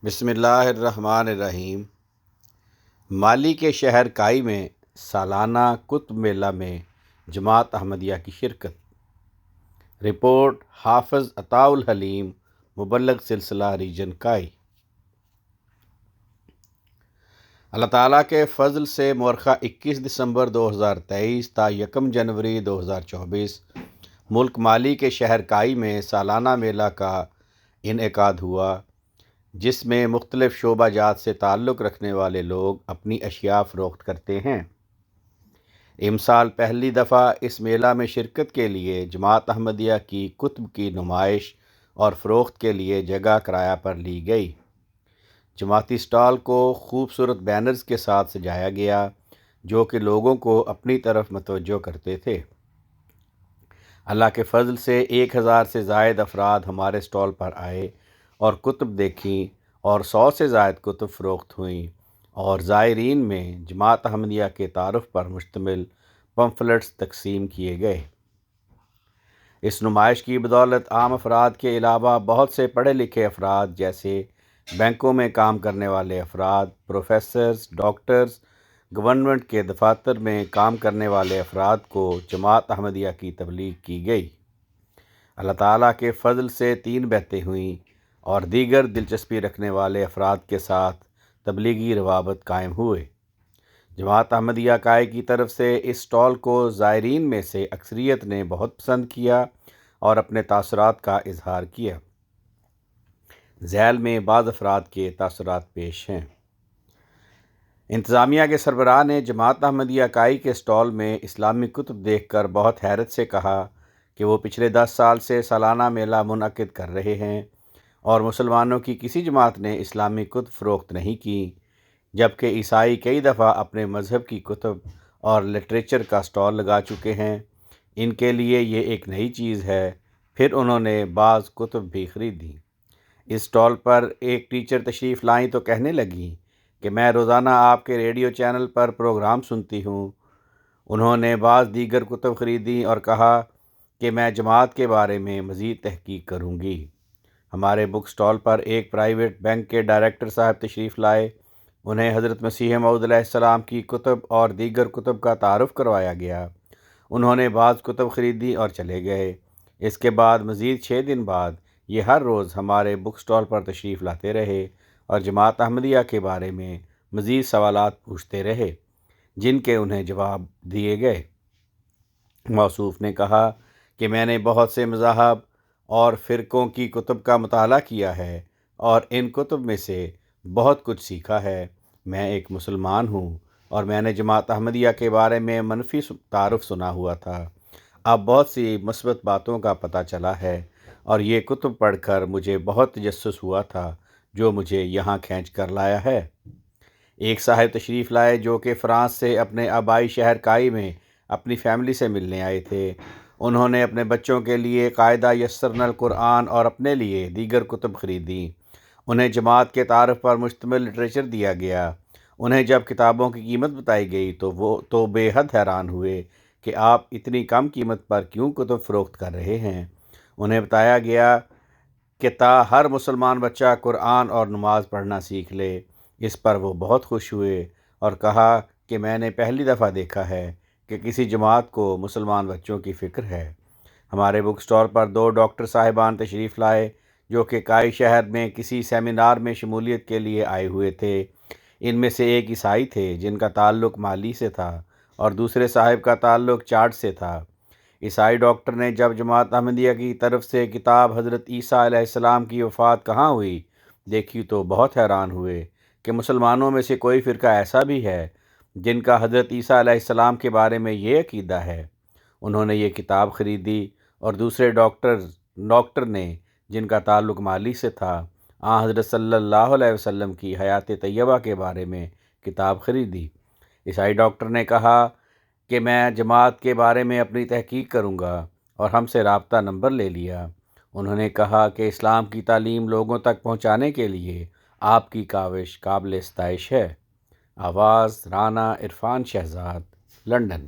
بسم اللہ الرحمن الرحیم۔ مالی کے شہر کائی میں سالانہ کتب میلہ میں جماعت احمدیہ کی شرکت۔ رپورٹ حافظ عطاء الحلیم، مبلغ سلسلہ ریجن کائی۔ اللہ تعالیٰ کے فضل سے مورخہ 21 دسمبر 2023 تا 1 جنوری 2024 ملک مالی کے شہر کائی میں سالانہ میلہ کا انعقاد ہوا، جس میں مختلف شعبہ جات سے تعلق رکھنے والے لوگ اپنی اشیاء فروخت کرتے ہیں۔ امسال پہلی دفعہ اس میلہ میں شرکت کے لیے جماعت احمدیہ کی کتب کی نمائش اور فروخت کے لیے جگہ کرایہ پر لی گئی۔ جماعتی سٹال کو خوبصورت بینرز کے ساتھ سجایا گیا جو کہ لوگوں کو اپنی طرف متوجہ کرتے تھے۔ اللہ کے فضل سے 1000 سے زائد افراد ہمارے سٹال پر آئے اور کتب دیکھیں اور 100 سے زائد کتب فروخت ہوئیں اور زائرین میں جماعت احمدیہ کے تعارف پر مشتمل پمفلٹس تقسیم کیے گئے۔ اس نمائش کی بدولت عام افراد کے علاوہ بہت سے پڑھے لکھے افراد جیسے بینکوں میں کام کرنے والے افراد، پروفیسرز، ڈاکٹرز، گورنمنٹ کے دفاتر میں کام کرنے والے افراد کو جماعت احمدیہ کی تبلیغ کی گئی۔ اللہ تعالیٰ کے فضل سے 3 بیعتیں ہوئیں اور دیگر دلچسپی رکھنے والے افراد کے ساتھ تبلیغی روابط قائم ہوئے۔ جماعت احمدیہ کائی کی طرف سے اس سٹال کو زائرین میں سے اکثریت نے بہت پسند کیا اور اپنے تاثرات کا اظہار کیا۔ ذیل میں بعض افراد کے تاثرات پیش ہیں۔ انتظامیہ کے سربراہ نے جماعت احمدیہ کائی کے سٹال میں اسلامی کتب دیکھ کر بہت حیرت سے کہا کہ وہ پچھلے 10 سال سے سالانہ میلہ منعقد کر رہے ہیں اور مسلمانوں کی کسی جماعت نے اسلامی کتب فروخت نہیں کی، جبکہ عیسائی کئی دفعہ اپنے مذہب کی کتب اور لٹریچر کا سٹال لگا چکے ہیں۔ ان کے لیے یہ ایک نئی چیز ہے۔ پھر انہوں نے بعض کتب بھی خریدیں۔ اس سٹال پر ایک ٹیچر تشریف لائیں تو کہنے لگیں کہ میں روزانہ آپ کے ریڈیو چینل پر پروگرام سنتی ہوں۔ انہوں نے بعض دیگر کتب خریدیں اور کہا کہ میں جماعت کے بارے میں مزید تحقیق کروں گی۔ ہمارے بک سٹال پر ایک پرائیویٹ بینک کے ڈائریکٹر صاحب تشریف لائے۔ انہیں حضرت مسیح موعود علیہ السلام کی کتب اور دیگر کتب کا تعارف کروایا گیا۔ انہوں نے بعض کتب خریدی اور چلے گئے۔ اس کے بعد مزید 6 دن بعد یہ ہر روز ہمارے بک سٹال پر تشریف لاتے رہے اور جماعت احمدیہ کے بارے میں مزید سوالات پوچھتے رہے جن کے انہیں جواب دیے گئے۔ موصوف نے کہا کہ میں نے بہت سے مذاہب اور فرقوں کی کتب کا مطالعہ کیا ہے اور ان کتب میں سے بہت کچھ سیکھا ہے۔ میں ایک مسلمان ہوں اور میں نے جماعت احمدیہ کے بارے میں منفی تعارف سنا ہوا تھا۔ اب بہت سی مثبت باتوں کا پتہ چلا ہے اور یہ کتب پڑھ کر مجھے بہت تجسس ہوا تھا جو مجھے یہاں کھینچ کر لایا ہے۔ ایک صاحب تشریف لائے جو کہ فرانس سے اپنے آبائی شہر کائی میں اپنی فیملی سے ملنے آئے تھے۔ انہوں نے اپنے بچوں کے لیے قاعدہ یسرنا القرآن اور اپنے لیے دیگر کتب خریدیں۔ انہیں جماعت کے تعارف پر مشتمل لٹریچر دیا گیا۔ انہیں جب کتابوں کی قیمت بتائی گئی تو وہ بے حد حیران ہوئے کہ آپ اتنی کم قیمت پر کیوں کتب فروخت کر رہے ہیں۔ انہیں بتایا گیا کہ ہر مسلمان بچہ قرآن اور نماز پڑھنا سیکھ لے۔ اس پر وہ بہت خوش ہوئے اور کہا کہ میں نے پہلی دفعہ دیکھا ہے کہ کسی جماعت کو مسلمان بچوں کی فکر ہے۔ ہمارے بک سٹال پر 2 ڈاکٹر صاحبان تشریف لائے جو کہ کائی شہر میں کسی سیمینار میں شمولیت کے لیے آئے ہوئے تھے۔ ان میں سے ایک عیسائی تھے جن کا تعلق مالی سے تھا اور دوسرے صاحب کا تعلق چاڈ سے تھا۔ عیسائی ڈاکٹر نے جب جماعت احمدیہ کی طرف سے کتاب حضرت عیسیٰ علیہ السلام کی وفات کہاں ہوئی دیکھی تو بہت حیران ہوئے کہ مسلمانوں میں سے کوئی فرقہ ایسا بھی ہے جن کا حضرت عیسیٰ علیہ السلام کے بارے میں یہ عقیدہ ہے۔ انہوں نے یہ کتاب خریدی اور دوسرے ڈاکٹر نے جن کا تعلق مالی سے تھا حضرت صلی اللہ علیہ وسلم کی حیات طیبہ کے بارے میں کتاب خریدی۔ عیسائی ڈاکٹر نے کہا کہ میں جماعت کے بارے میں اپنی تحقیق کروں گا اور ہم سے رابطہ نمبر لے لیا۔ انہوں نے کہا کہ اسلام کی تعلیم لوگوں تک پہنچانے کے لیے آپ کی کاوش قابل ستائش ہے۔ آواز رانا عرفان شہزاد، لندن۔